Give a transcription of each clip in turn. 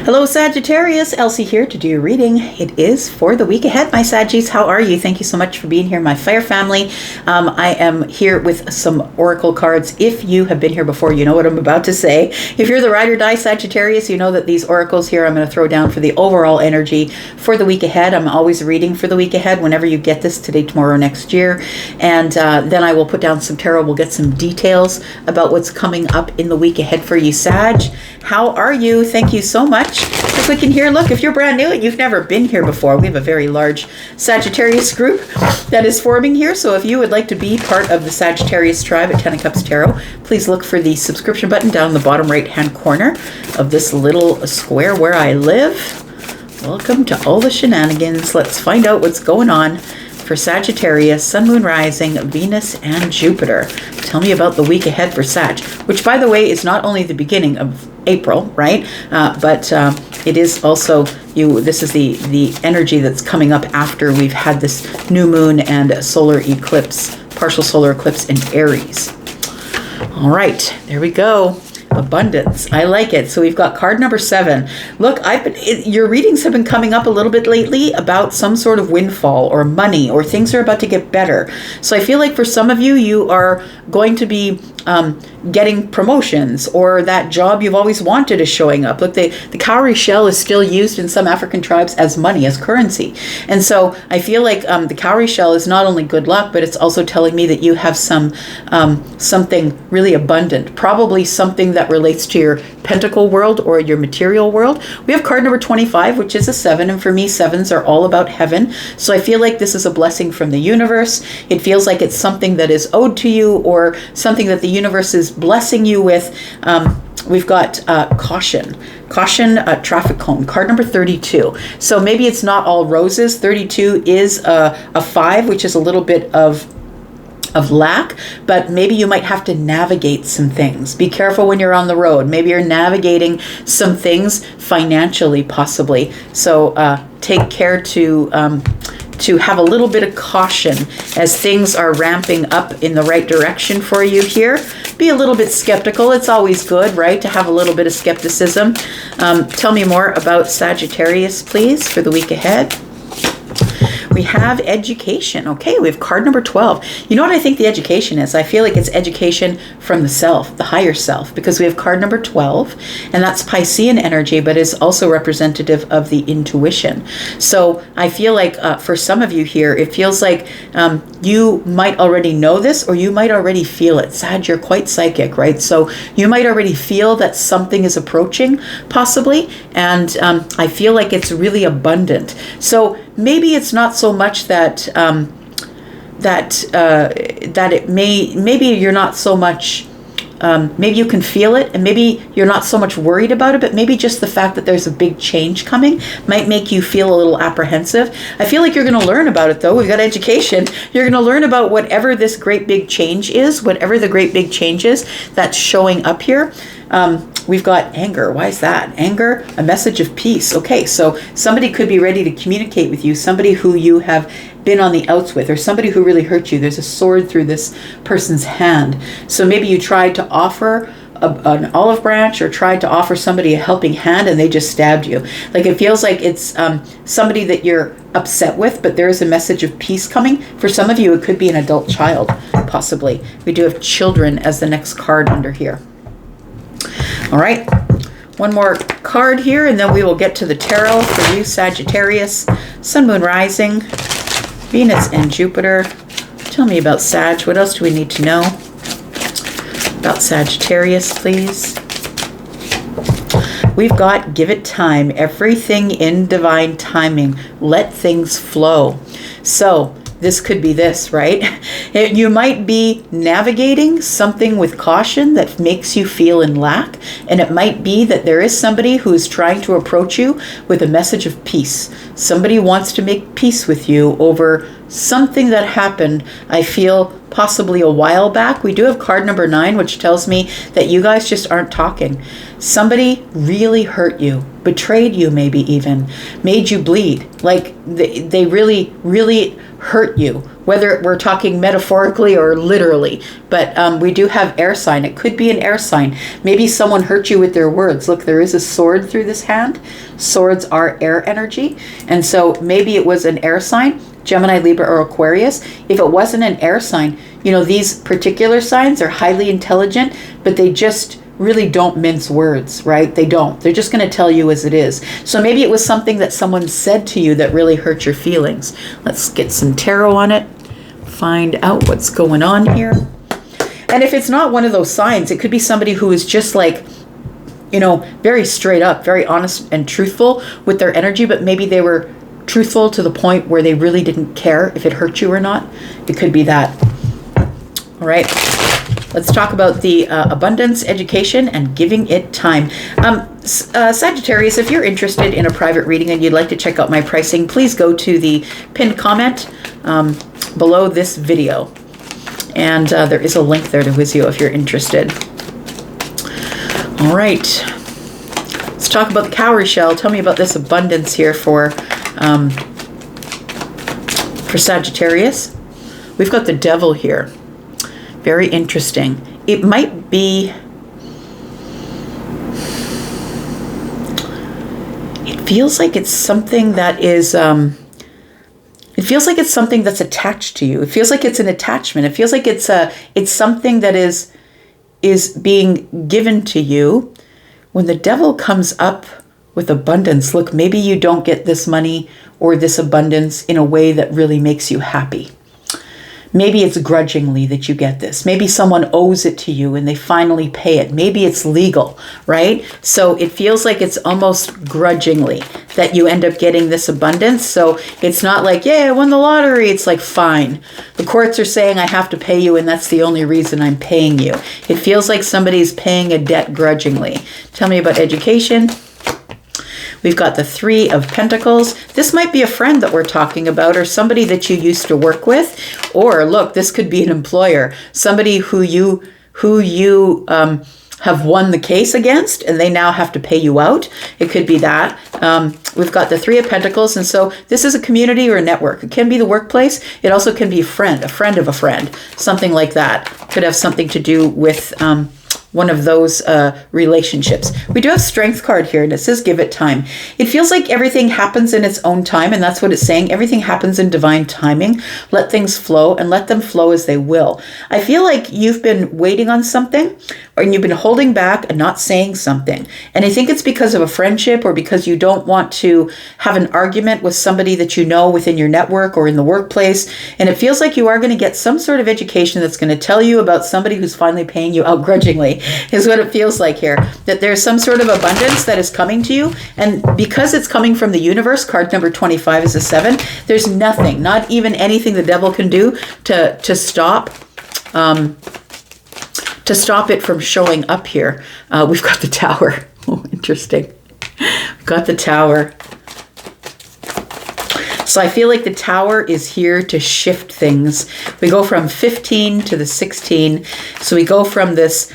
Hello Sagittarius, Elsie here to do your reading. It is for the week ahead, my Saggies. How are you? Thank you so much for being here, my fire family. I am here with some oracle cards. If you have been here before, you know what I'm about to say. If you're the ride or die Sagittarius, you know that these oracles here I'm going to throw down for the overall energy for the week ahead. I'm always reading for the week ahead whenever you get this, today, tomorrow, next year. And then I will put down some tarot. We'll get some details about what's coming up in the week ahead for you, Sag. How are you? Thank you so much. If we can hear, look, if you're brand new and you've never been here before, we have a very large Sagittarius group that is forming here. So if you would like to be part of the Sagittarius tribe at 10 of Cups Tarot, please look for the subscription button down the bottom right-hand corner of this little square where I live. Welcome to all the shenanigans. Let's find out what's going on for Sagittarius, Sun, Moon, Rising, Venus, and Jupiter. Tell me about the week ahead for Sag, which, by the way, is not only the beginning of April, right? But it is also this is the energy that's coming up after we've had this new moon and solar eclipse, partial solar eclipse in Aries. All right, there we go. Abundance. I like it. So we've got card number 7. Look, your readings have been coming up a little bit lately about some sort of windfall or money or things are about to get better. So I feel like for some of you, you are going to be getting promotions, or that job you've always wanted is showing up. Look, the cowrie shell is still used in some African tribes as money, as currency. And so I feel like the cowrie shell is not only good luck, but it's also telling me that you have something really abundant, probably something that relates to your pentacle world or your material world. We have card number 25, which is a 7. And for me, 7s are all about heaven. So I feel like this is a blessing from the universe. It feels like it's something that is owed to you or something that the universe is blessing you with. We've got caution, traffic cone, card number 32. So maybe it's not all roses. 32 is a 5, which is a little bit of lack, but maybe you might have to navigate some things. Be careful when you're on the road. Maybe you're navigating some things financially, possibly. So take care to have a little bit of caution as things are ramping up in the right direction for you here. Be a little bit skeptical. It's always good, right, to have a little bit of skepticism. Tell me more about Sagittarius, please, for the week ahead. We have education. Okay, we have card number 12. You know what I think the education is? I feel like it's education from the self, the higher self, because we have card number 12, and that's Piscean energy, but is also representative of the intuition. So I feel like for some of you here, it feels like you might already know this, or you might already feel it. Sag, you're quite psychic, right? So you might already feel that something is approaching, possibly, and I feel like it's really abundant. So maybe it's not so much that it maybe you're not so much maybe you can feel it, and maybe you're not so much worried about it, but maybe just the fact that there's a big change coming might make you feel a little apprehensive. I feel like you're going to learn about it, though. We've got education. You're going to learn about whatever this great big change is, whatever the great big change is that's showing up here. We've got anger. Why is that? Anger, a message of peace. Okay, so somebody could be ready to communicate with you, somebody who you have been on the outs with, or somebody who really hurt you. There's a sword through this person's hand. So maybe you tried to offer an olive branch or tried to offer somebody a helping hand and they just stabbed you. Like, it feels like it's somebody that you're upset with, but there is a message of peace coming. For some of you, it could be an adult child, possibly. We do have children as the next card under here. All right, one more card here, and then we will get to the tarot for you, Sagittarius, Sun, Moon, Rising, Venus, and Jupiter. Tell me about Sag. What else do we need to know about Sagittarius, please? We've got give it time. Everything in divine timing. Let things flow. So this could be this, right? You might be navigating something with caution that makes you feel in lack. And it might be that there is somebody who is trying to approach you with a message of peace. Somebody wants to make peace with you over something that happened, I feel possibly a while back. We do have card number 9, which tells me that you guys just aren't talking. Somebody really hurt you, betrayed you, maybe even made you bleed. Like they really, really hurt you, whether we're talking metaphorically or literally. But we do have air sign. It could be an air sign. Maybe someone hurt you with their words. Look, there is a sword through this hand. Swords are air energy. And so maybe it was an air sign. Gemini, Libra, or Aquarius. If it wasn't an air sign, these particular signs are highly intelligent, but they just really don't mince words, right? They don't. They're just going to tell you as it is. So maybe it was something that someone said to you that really hurt your feelings. Let's get some tarot on it, find out what's going on here. And if it's not one of those signs, it could be somebody who is just like, very straight up, very honest and truthful with their energy, but maybe they were truthful to the point where they really didn't care if it hurt you or not. It could be that. All right. Let's talk about the abundance, education, and giving it time. Sagittarius, if you're interested in a private reading and you'd like to check out my pricing, please go to the pinned comment below this video. And there is a link there to Wizio if you're interested. All right. Let's talk about the cowrie shell. Tell me about this abundance here for Sagittarius. We've got the devil here. Very interesting. It might be, it feels like it's something that is, it feels like it's something that's attached to you. It feels like it's an attachment. It feels like it's something that is being given to you. When the devil comes up with abundance, look, maybe you don't get this money or this abundance in a way that really makes you happy. Maybe it's grudgingly that you get this. Maybe someone owes it to you and they finally pay it. Maybe it's legal, right? So it feels like it's almost grudgingly that you end up getting this abundance. So it's not like, yeah, I won the lottery. It's like, fine. The courts are saying I have to pay you and that's the only reason I'm paying you. It feels like somebody's paying a debt grudgingly. Tell me about education. We've got the 3 of Pentacles. This might be a friend that we're talking about or somebody that you used to work with. Or look, this could be an employer, somebody who you have won the case against and they now have to pay you out. It could be that. We've got the 3 of Pentacles. And so this is a community or a network. It can be the workplace. It also can be a friend of a friend, something like that. Could have something to do with one of those relationships. We do have Strength card here, and it says give it time. It feels like everything happens in its own time, and that's what it's saying. Everything happens in divine timing. Let things flow, and let them flow as they will. I feel like you've been waiting on something, or you've been holding back and not saying something. And I think it's because of a friendship or because you don't want to have an argument with somebody that you know within your network or in the workplace. And it feels like you are going to get some sort of education that's going to tell you about somebody who's finally paying you out grudgingly, is what it feels like here. That there's some sort of abundance that is coming to you. And because it's coming from the universe, card number 25 is a 7, there's nothing, not even anything the devil can do to stop it from showing up here. We've got the Tower. Oh, interesting. We've got the Tower. So I feel like the Tower is here to shift things. We go from 15 to the 16. So we go from this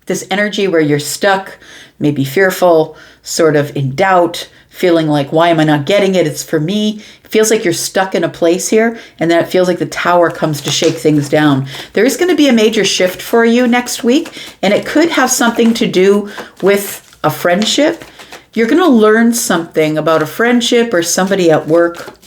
this energy where you're stuck, maybe fearful, sort of in doubt, feeling like, why am I not getting it? It's for me. It feels like you're stuck in a place here, and then it feels like the Tower comes to shake things down. There is going to be a major shift for you next week, and it could have something to do with a friendship. You're going to learn something about a friendship or somebody at work.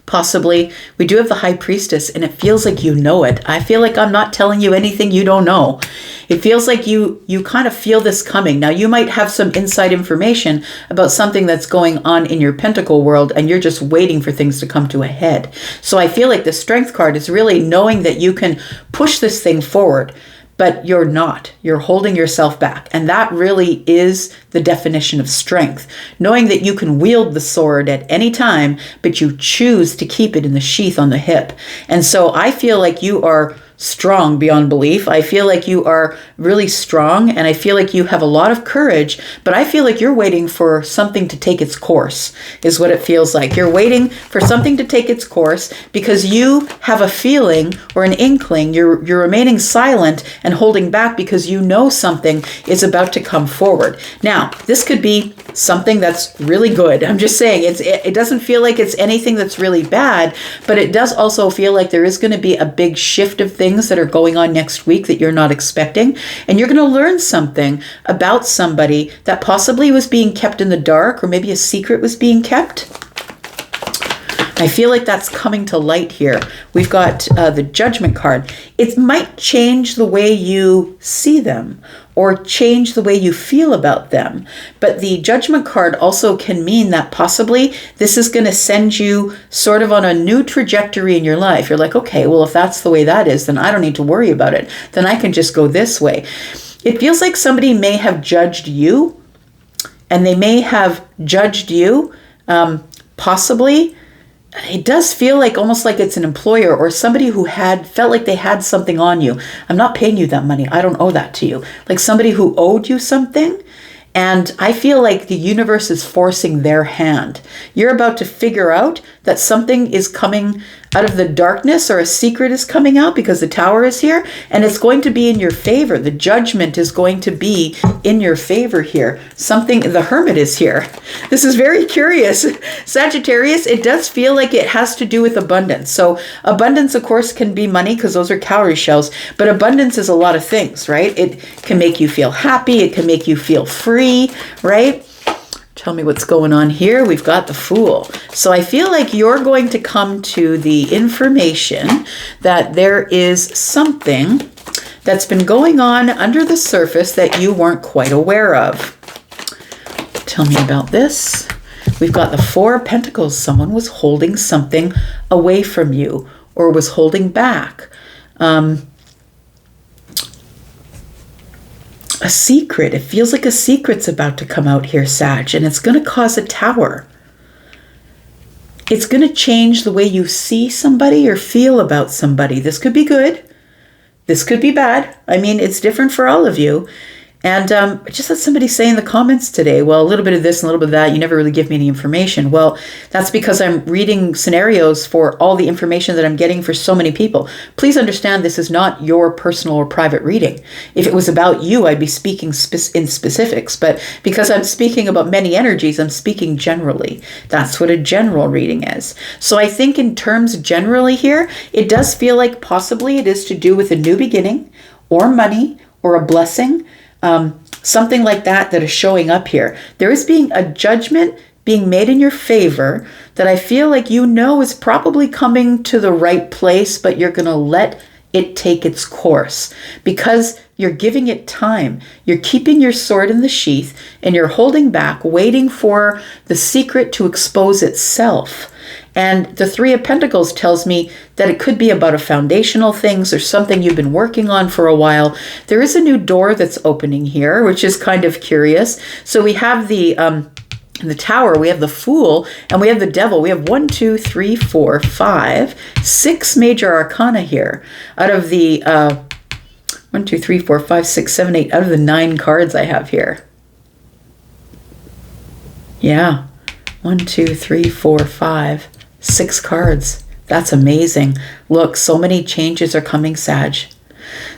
Possibly. We do have the High Priestess, and it feels like you know it. I feel like I'm not telling you anything you don't know. It feels like you kind of feel this coming. Now, you might have some inside information about something that's going on in your Pentacle world, and you're just waiting for things to come to a head. So I feel like the Strength card is really knowing that you can push this thing forward, but you're not. You're holding yourself back. And that really is the definition of strength. Knowing that you can wield the sword at any time, but you choose to keep it in the sheath on the hip. And so I feel like you are strong beyond belief. I feel like you are really strong, and I feel like you have a lot of courage, but I feel like you're waiting for something to take its course, is what it feels like. You're waiting for something to take its course because you have a feeling or an inkling. You're remaining silent and holding back because you know something is about to come forward. Now, this could be something that's really good. I'm just saying, it doesn't feel like it's anything that's really bad, but it does also feel like there is going to be a big shift of things that are going on next week that you're not expecting. And you're going to learn something about somebody that possibly was being kept in the dark, or maybe a secret was being kept. I feel like that's coming to light here. We've got the Judgment card. It might change the way you see them or change the way you feel about them. But the Judgment card also can mean that possibly this is going to send you sort of on a new trajectory in your life. You're like, okay, well, if that's the way that is, then I don't need to worry about it. Then I can just go this way. It feels like somebody may have judged you, and they may have judged you, possibly. It does feel like almost like it's an employer or somebody who felt like they had something on you. I'm not paying you that money. I don't owe that to you. Like somebody who owed you something. And I feel like the universe is forcing their hand. You're about to figure out that something is coming out of the darkness, or a secret is coming out because the Tower is here, and it's going to be in your favor. The Judgment is going to be in your favor here. The Hermit is here. This is very curious. Sagittarius, it does feel like it has to do with abundance. So abundance, of course, can be money because those are cowrie shells, but abundance is a lot of things, right? It can make you feel happy. It can make you feel free, right? Tell me what's going on here. We've got the Fool. So I feel like you're going to come to the information that there is something that's been going on under the surface that you weren't quite aware of. Tell me about this. We've got the Four of Pentacles. Someone was holding something away from you or was holding back. A secret. It feels like a secret's about to come out here, Sag, and it's going to cause a tower. It's going to change the way you see somebody or feel about somebody. This could be good. This could be bad. I mean, it's different for all of you. And I just had somebody say in the comments today, well, a little bit of this and a little bit of that, you never really give me any information. Well, that's because I'm reading scenarios for all the information that I'm getting for so many people. Please understand, this is not your personal or private reading. If it was about you, I'd be speaking in specifics. But because I'm speaking about many energies, I'm speaking generally. That's what a general reading is. So I think in terms generally here, it does feel like possibly it is to do with a new beginning or money or a blessing. Something like that is showing up here. There is being a judgment being made in your favor that I feel like you know is probably coming to the right place, but you're going to let it take its course because you're giving it time. You're keeping your sword in the sheath and you're holding back, waiting for the secret to expose itself. And the Three of Pentacles tells me that it could be about a foundational things or something you've been working on for a while. There is a new door that's opening here, which is kind of curious. So we have the Tower, we have the Fool, and we have the Devil. We have 1, 2, 3, 4, 5, 6 major arcana here. Out of the 1, 2, 3, 4, 5, 6, 7, 8, out of the 9 cards I have here. Yeah. 1, 2, 3, 4, 5, 6 cards. That's amazing. Look, so many changes are coming, Sag.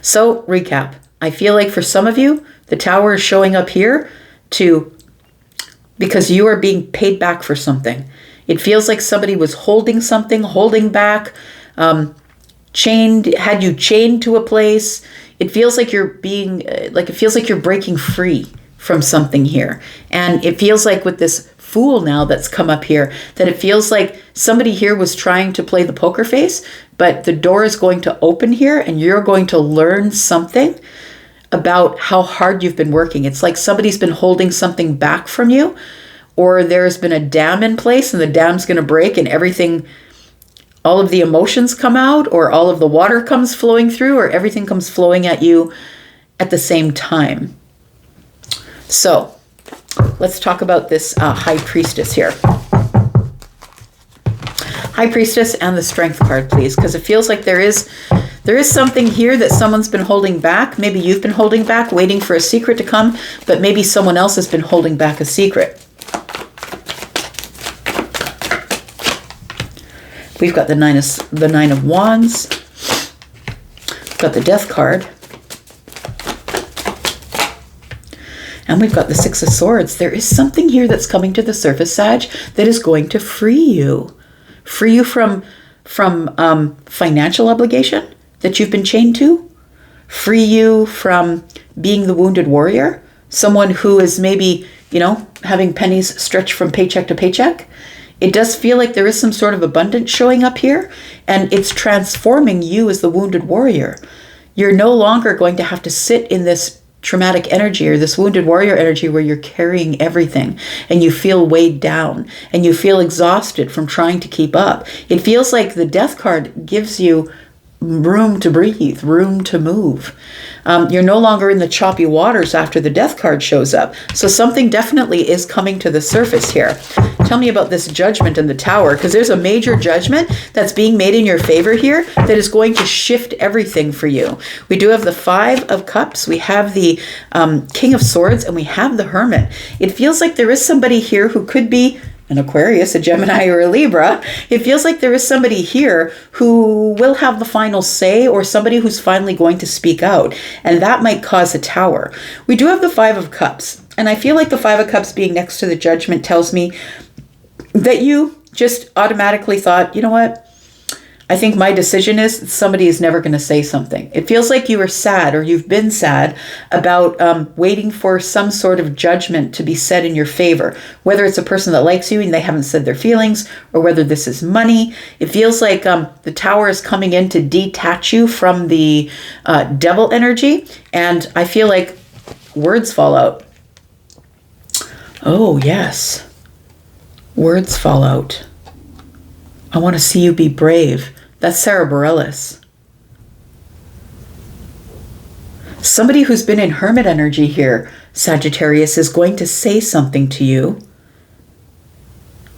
So, recap. I feel like for some of you, the Tower is showing up here because you are being paid back for something. It feels like somebody was holding something, holding back, had you chained to a place. It feels like you're breaking free from something here. And it feels like with this Fool now that's come up here, that it feels like somebody here was trying to play the poker face, but the door is going to open here and you're going to learn something about how hard you've been working. It's like somebody's been holding something back from you, or there's been a dam in place and the dam's going to break and everything, all of the emotions come out, or all of the water comes flowing through, or everything comes flowing at you at the same time. So let's talk about this High Priestess here. High Priestess and the Strength card, please, because it feels like there is There is something here that someone's been holding back. Maybe you've been holding back, waiting for a secret to come, but maybe someone else has been holding back a secret. We've got the Nine of Wands. We've got the Death card. And we've got the Six of Swords. There is something here that's coming to the surface, Sag, that is going to free you. Free you from financial obligation that you've been chained to. Free you from being the wounded warrior. Someone who is maybe, having pennies stretched from paycheck to paycheck. It does feel like there is some sort of abundance showing up here, and it's transforming you as the wounded warrior. You're no longer going to have to sit in this traumatic energy or this wounded warrior energy where you're carrying everything and you feel weighed down and you feel exhausted from trying to keep up. It feels like the Death card gives you room to breathe, room to move. You're no longer in the choppy waters after the Death card shows up. So something definitely is coming to the surface here. Tell me about this Judgment in the Tower, because there's a major judgment that's being made in your favor here that is going to shift everything for you. We do have the Five of Cups, we have the King of Swords, and we have the Hermit. It feels like there is somebody here who could be an Aquarius, a Gemini, or a Libra. It feels like there is somebody here who will have the final say, or somebody who's finally going to speak out, and that might cause a Tower. We do have the Five of Cups, and I feel like the Five of Cups being next to the Judgment tells me that you just automatically thought, you know what? I think my decision is somebody is never going to say something. It feels like you were sad, or you've been sad about waiting for some sort of judgment to be said in your favor, whether it's a person that likes you and they haven't said their feelings, or whether this is money. It feels like the Tower is coming in to detach you from the devil energy, and I feel like words fall out. Oh, yes. Words fall out. I want to see you be brave. That's Sarah Bareilles. Somebody who's been in Hermit energy here, Sagittarius, is going to say something to you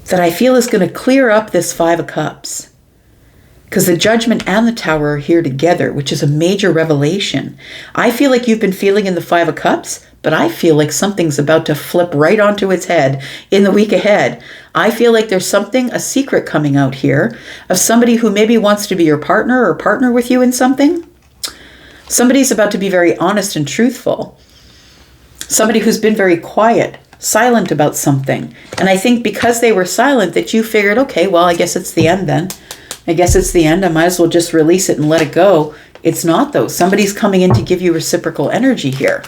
that I feel is going to clear up this Five of Cups. Because the Judgment and the Tower are here together, which is a major revelation. I feel like you've been feeling in the Five of Cups, but I feel like something's about to flip right onto its head in the week ahead. I feel like there's a secret coming out here of somebody who maybe wants to be your partner or partner with you in something. Somebody's about to be very honest and truthful. Somebody who's been very quiet, silent about something. And I think because they were silent that you figured, okay, well, I guess it's the end then. I guess it's the end. I might as well just release it and let it go. It's not, though. Somebody's coming in to give you reciprocal energy here.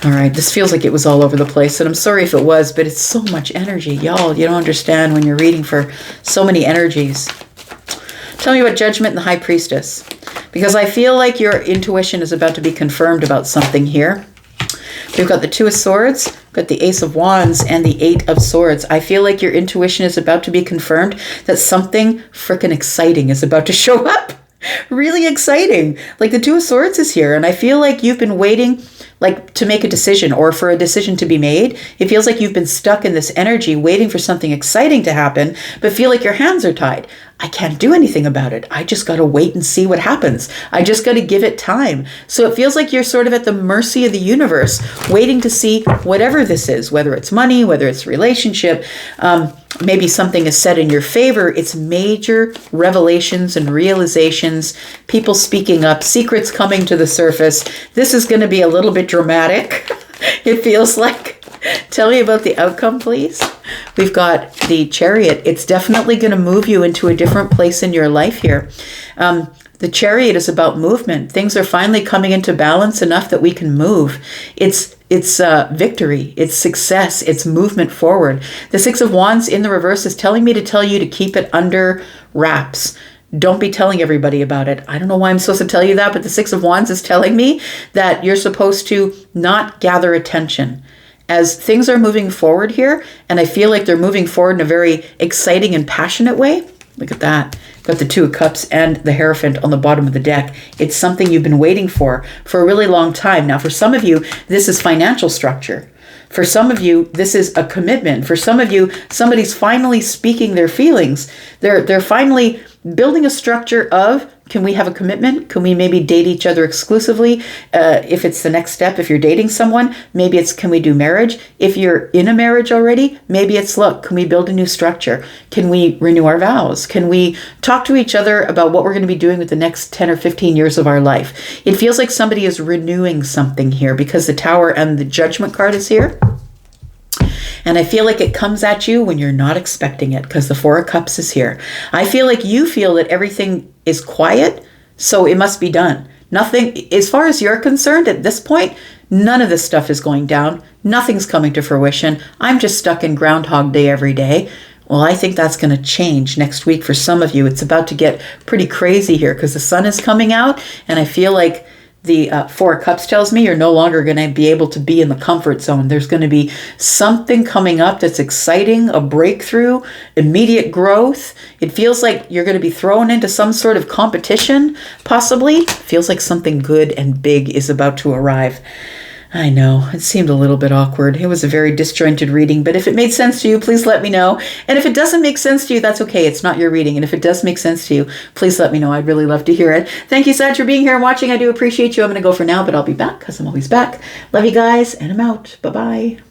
All right, this feels like it was all over the place, and I'm sorry if it was, but it's so much energy. Y'all, you don't understand when you're reading for so many energies. Tell me about Judgment and the High Priestess, because I feel like your intuition is about to be confirmed about something here. We've got the Two of Swords, we've got the Ace of Wands, and the Eight of Swords. I feel like your intuition is about to be confirmed that something freaking exciting is about to show up. Really exciting. Like the Two of Swords is here, and I feel like you've been waiting to make a decision, or for a decision to be made. It feels like you've been stuck in this energy waiting for something exciting to happen, but feel like your hands are tied. I can't do anything about it. I just got to wait and see what happens. I just got to give it time. So it feels like you're sort of at the mercy of the universe, waiting to see whatever this is, whether it's money, whether it's relationship, maybe something is said in your favor. It's major revelations and realizations, people speaking up, secrets coming to the surface. This is going to be a little bit dramatic, it feels like. Tell me about the outcome, please. We've got the Chariot. It's definitely going to move you into a different place in your life here. The Chariot is about movement. Things are finally coming into balance enough that we can move. It's victory, it's success, it's movement forward. The Six of Wands in the reverse is telling me to tell you to keep it under wraps. Don't be telling everybody about it. I don't know why I'm supposed to tell you that, but the Six of Wands is telling me that you're supposed to not gather attention. As things are moving forward here, and I feel like they're moving forward in a very exciting and passionate way. Look at that. Got the Two of Cups and the Hierophant on the bottom of the deck. It's something you've been waiting for a really long time. Now, for some of you, this is financial structure. For some of you, this is a commitment. For some of you, somebody's finally speaking their feelings. They're finally building a structure of, can we have a commitment? Can we maybe date each other exclusively? If it's the next step, if you're dating someone, maybe it's, can we do marriage? If you're in a marriage already, maybe it's, look, can we build a new structure? Can we renew our vows? Can we talk to each other about what we're going to be doing with the next 10 or 15 years of our life? It feels like somebody is renewing something here because the Tower and the Judgment card is here. And I feel like it comes at you when you're not expecting it because the Four of Cups is here. I feel like you feel that everything is quiet, so it must be done. Nothing, as far as you're concerned at this point, none of this stuff is going down. Nothing's coming to fruition. I'm just stuck in Groundhog Day every day. Well, I think that's going to change next week for some of you. It's about to get pretty crazy here because the sun is coming out, and I feel like the Four of Cups tells me you're no longer going to be able to be in the comfort zone. There's going to be something coming up that's exciting, a breakthrough, immediate growth. It feels like you're going to be thrown into some sort of competition, possibly. It feels like something good and big is about to arrive. I know, it seemed a little bit awkward. It was a very disjointed reading, but if it made sense to you, please let me know. And if it doesn't make sense to you, that's okay. It's not your reading. And if it does make sense to you, please let me know. I'd really love to hear it. Thank you, Sag, for being here and watching. I do appreciate you. I'm going to go for now, but I'll be back because I'm always back. Love you guys, and I'm out. Bye-bye.